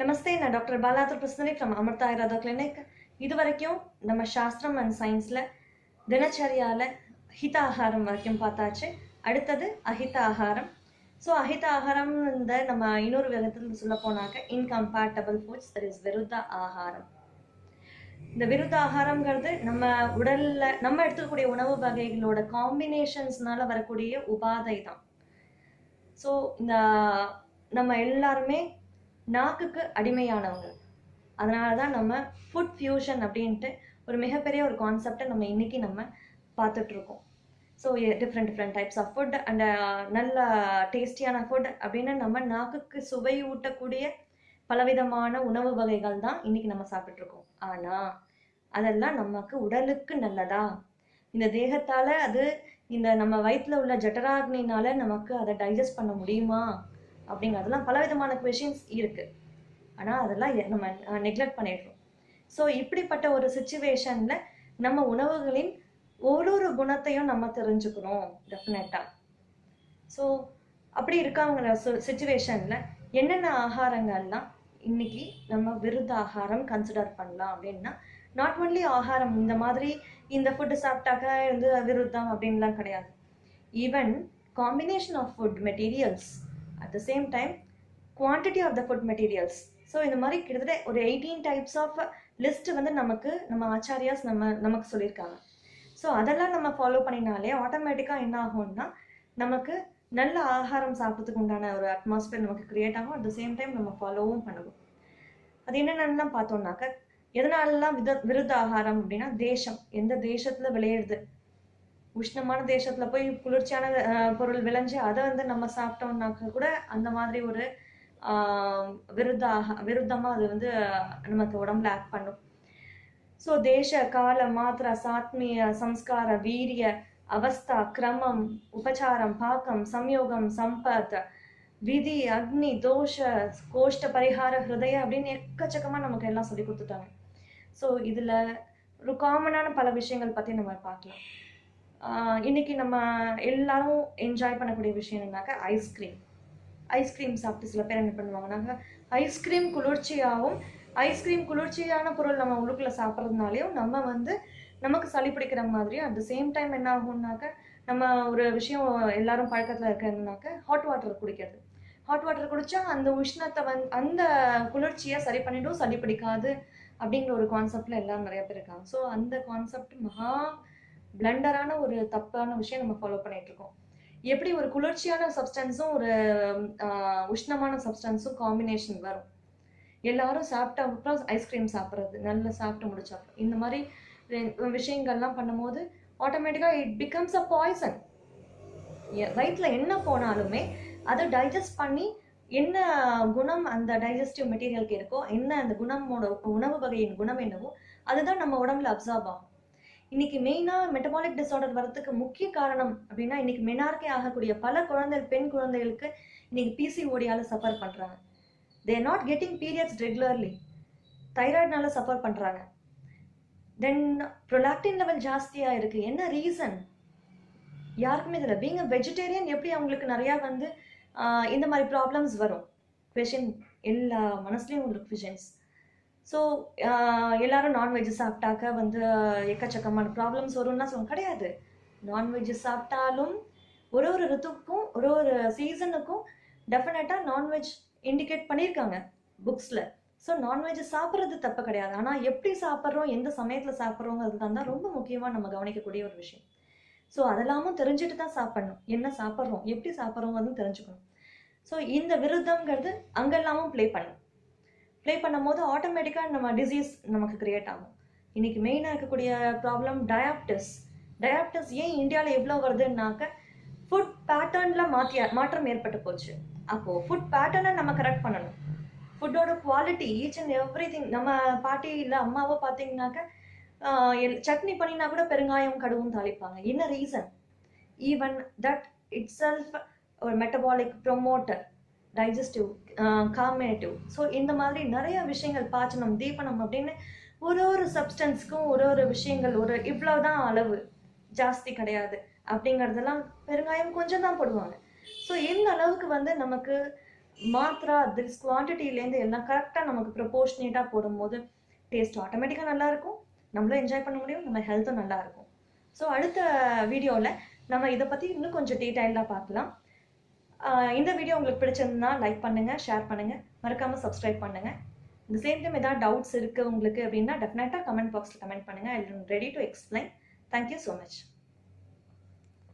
நமஸ்தே, நான் doctor Baladhar Prasanni from Amrita Ayurveda clinic. இது வரைக்கும் நம்ம சாஸ்திரம் அண்ட் சயின்ஸில் தினச்சரியால் ஹித ஆகாரம் வரைக்கும் பார்த்தாச்சு. அடுத்தது அஹித ஆகாரம். ஸோ அஹித ஆகாரம் இந்த நம்ம இன்னொரு விதத்தில் சொல்ல போனாக்க இன்கம்பேட்டபிள் ஃபுட்ஸ், தட் இஸ் விருத்த ஆகாரம். இந்த விருத்த ஆகாரங்கிறது நம்ம உடலில் நம்ம எடுத்துக்கக்கூடிய உணவு வகைகளோட காம்பினேஷன்ஸ்னால வரக்கூடிய உபாதை தான். ஸோ இந்த நம்ம எல்லாருமே நாக்குக்கு அடிமையானவங்க. அதனால தான் நம்ம ஃபுட் ஃபியூஷன் அப்படின்ட்டு ஒரு மிகப்பெரிய ஒரு கான்செப்டை நம்ம இன்னைக்கு நம்ம பார்த்துட்ருக்கோம். So different types of food and நல்ல டேஸ்டியான ஃபுட் அப்படின்னு நம்ம நாக்குக்கு சுவை ஊட்டக்கூடிய பலவிதமான உணவு வகைகள் தான் இன்னைக்கு நம்ம சாப்பிட்ருக்கோம். ஆனால் அதெல்லாம் நமக்கு உடலுக்கு நல்லதா? இந்த தேகத்தால் அது இந்த நம்ம வயிற்றில் உள்ள ஜட்டராக்னினால நமக்கு அதை டைஜஸ்ட் பண்ண முடியுமா அப்படிங்கிறதெல்லாம் பலவிதமான கொஷின்ஸ் இருக்குது. ஆனால் அதெல்லாம் நம்ம நெக்லெக்ட் பண்ணிடுறோம். ஸோ இப்படிப்பட்ட ஒரு சுச்சுவேஷனில் நம்ம உணவுகளின் ஒரு குணத்தையும் நம்ம தெரிஞ்சுக்கணும் டெஃபினட்டாக. ஸோ அப்படி இருக்காங்கிற சுச்சுவேஷனில் என்னென்ன ஆகாரங்கள்லாம் இன்னைக்கு நம்ம விருத்த ஆகாரம் கன்சிடர் பண்ணலாம் அப்படின்னா, நாட் ஒன்லி ஆகாரம் இந்த மாதிரி இந்த ஃபுட்டு சாப்பிட்டாக்க வந்து விருத்தம் அப்படின்லாம் கிடையாது. Even combination of food materials, at the same time quantity of the food materials. So இந்த மாதிரி கிட்டத்தட்ட ஒரு 18 டைப்ஸ் ஆஃப் லிஸ்ட் வந்து நம்ம ஆச்சாரியாஸ் நமக்கு சொல்லியிருக்காங்க. ஸோ அதெல்லாம் நம்ம ஃபாலோ பண்ணினாலே ஆட்டோமேட்டிக்காக என்ன ஆகும்னா நமக்கு நல்ல ஆகாரம் சாப்பிட்றதுக்கு உண்டான ஒரு அட்மாஸ்பியர் நமக்கு கிரியேட் ஆகும். அட் த சேம் டைம் நம்ம ஃபாலோவும் பண்ணுவோம். அது என்னென்னலாம் பார்த்தோம்னாக்க, எதனாலலாம் விருத்த ஆகாரம் அப்படின்னா, தேசம், எந்த தேசத்தில் விளையிடுது. உஷ்ணமான தேசத்தில் போய் குளிர்ச்சியான பொருள் விளைஞ்சு அதை வந்து நம்ம சாப்பிட்டோம்னாக்க கூட அந்த மாதிரி ஒரு விருத்தமாக அது வந்து நமக்கு உடம்புல ஆக்ட் பண்ணும். ஸோ தேச கால மாத்திர சாத்மீய சம்ஸ்கார வீரிய அவஸ்தா கிரமம் உபச்சாரம் பாக்கம் சம்யோகம் சம்பத் விதி அக்னி தோஷ கோஷ்ட பரிகார ஹிருதய அப்படின்னு எக்கச்சக்கமாக நமக்கு எல்லாம் சொல்லி கொடுத்துட்டாங்க. ஸோ இதில் ஒரு காமனான பல விஷயங்கள் பற்றி நம்ம பார்க்கலாம். இன்னைக்கு நம்ம எல்லாரும் என்ஜாய் பண்ணக்கூடிய விஷயம் என்னன்னாக்கா ஐஸ்கிரீம் சாப்பிட்டு சில பேர் என்ன பண்ணுவாங்கன்னாக்கா, ஐஸ்கிரீம் குளிர்ச்சியான பொருள் நம்ம உள்ளுக்குள்ள சாப்பிட்றதுனாலையும் நம்ம வந்து நமக்கு சளி பிடிக்கிற மாதிரியும், அட் த சேம் டைம் என்ன ஆகும்னாக்க நம்ம ஒரு விஷயம் எல்லாரும் பழக்கத்தில் இருக்கிறதுனாக்க ஹாட் வாட்டர் குடிக்கிறது. ஹாட் வாட்டர் குடிச்சா அந்த உஷ்ணத்தை அந்த குளிர்ச்சியை சரி பண்ணிடும், சளி பிடிக்காது அப்படிங்கிற ஒரு கான்செப்ட்ல எல்லாரும் நிறைய பேர் இருக்காங்க. ஸோ அந்த கான்செப்ட் மகா பிளண்டரான ஒரு தப்பான விஷயம் நம்ம ஃபாலோ பண்ணிட்டு இருக்கோம். எப்படி ஒரு குளிர்ச்சியான சப்ஸ்டன்ஸும் ஒரு உஷ்ணமான சப்ஸ்டன்ஸும் காம்பினேஷன் வரும். எல்லாரும் சாப்பிட்ட அப்புறம் ஐஸ்கிரீம் சாப்பிட்றது, நல்லா சாப்பிட்டு முடிச்சா இந்த மாதிரி விஷயங்கள்லாம் பண்ணும்போது ஆட்டோமேட்டிக்காக இட் பிகம்ஸ் அ பாய்சன். வயிற்றில் என்ன போனாலுமே அதை டைஜஸ்ட் பண்ணி என்ன குணம் அந்த டைஜஸ்டிவ் மெட்டீரியலுக்கு இருக்கோ, என்ன அந்த குணமோட உணவு வகையின் குணம் என்னவோ அதுதான் நம்ம உடம்புல அப்சார்ப் ஆகும். இன்னைக்கு மெயினாக மெட்டபாலிக் டிஸார்டர் வரதுக்கு முக்கிய காரணம் அப்படின்னா, இன்னைக்கு மெனார்கே ஆகக்கூடிய பல பெண் குழந்தைகளுக்கு இன்னைக்கு பிசிஓடியால சஃபர் பண்ணுறாங்க. They are not getting periods regularly. தைராய்டுனால சஃபர் பண்ணுறாங்க. தென் ப்ரொலாக்டின் லெவல் ஜாஸ்தியாக இருக்குது. என்ன ரீசன் யாருக்குமே தெரியல. பீங் அ வெஜிடேரியன் எப்படி அவங்களுக்கு நிறையா வந்து இந்த மாதிரி ப்ராப்ளம்ஸ் வரும். கொஷின் எல்லா மனசுலேயும் உங்களுக்கு கொஷின்ஸ். ஸோ எல்லாரும் நான்வெஜ் சாப்பிட்டாக்க வந்து எக்கச்சக்கமான ப்ராப்ளம்ஸ் வரும்னா சொல்ல கிடையாது. நான்வெஜ் சாப்பிட்டாலும் ஒரு ரித்துக்கும் ஒரு சீசனுக்கும் டெஃபினட்டாக நான்வெஜ் இண்டிகேட் பண்ணியிருக்காங்க புக்ஸில். ஸோ நான்வெஜ் சாப்பிட்றது தப்பு கிடையாது. ஆனால் எப்படி சாப்பிட்றோம், எந்த சமயத்தில் சாப்பிட்றோங்கிறது தான் ரொம்ப முக்கியமாக நம்ம கவனிக்கக்கூடிய ஒரு விஷயம். ஸோ அதெல்லாமும் தெரிஞ்சுட்டு தான் சாப்பிட்ணும். என்ன சாப்பிட்றோம், எப்படி சாப்பிட்றோங்கிறது தெரிஞ்சுக்கணும். ஸோ இந்த விருத்தங்கிறது அங்கெல்லாமும் ப்ளே பண்ணும்போது ஆட்டோமேட்டிக்காக நம்ம டிசீஸ் நமக்கு கிரியேட் ஆகும். இன்னைக்கு மெயினாக இருக்கக்கூடிய ப்ராப்ளம் டயாபிட்டிஸ். ஏன் இந்தியாவில் எவ்வளோ வருதுன்னாக்க, ஃபுட் பேட்டர்னில் மாற்றம் ஏற்பட்டு போச்சு. அப்போது ஃபுட் பேட்டர்னை நம்ம கரெக்ட் பண்ணணும். ஃபுட்டோட quality each and every thing. நம்ம பாட்டி இல்லை அம்மாவோ பார்த்தீங்கன்னாக்க சட்னி பண்ணினா கூட பெருங்காயம் கடுவும் தாளிப்பாங்க. என்ன reason? Even that itself ஒரு metabolic promoter, digestive, carminative. So இந்த மாதிரி நிறைய விஷயங்கள், பாச்சனம், தீபனம் அப்படின்னு ஒரு சப்ஸ்டன்ஸ்க்கும் ஒரு விஷயங்கள், இவ்வளவுதான் அளவு, ஜாஸ்தி கிடையாது அப்படிங்கிறதெல்லாம் பெருங்காயம் கொஞ்சம் தான் போடுவாங்க. ஸோ இந்த அளவுக்கு வந்து நமக்கு மாத்திரா திஸ் குவான்டிட்டிலேருந்து எல்லாம் கரெக்டாக நமக்கு ப்ரொபோர்ஷனேட்டாக போடும்போது டேஸ்ட் ஆட்டோமேட்டிக்காக நல்லாயிருக்கும், நம்மளும் என்ஜாய் பண்ண முடியும், நம்ம ஹெல்த்தும் நல்லாயிருக்கும். ஸோ அடுத்த வீடியோவில் நம்ம இதை பற்றி இன்னும் கொஞ்சம் டீட்டெயிலாக பார்க்கலாம். இந்த வீடியோ உங்களுக்கு பிடிச்சிருந்தா லைக் பண்ணுங்கள், ஷேர் பண்ணுங்கள், மறக்காமல் சப்ஸ்கிரைப் பண்ணுங்கள். இந்த சேம் டைம் ஏதாவது டவுட்ஸ் இருக்குது உங்களுக்கு அப்படின்னா டெஃபினட்டாக கமெண்ட் பாக்ஸில் கமெண்ட் பண்ணுங்கள். I am ready to explain. Thank you so much.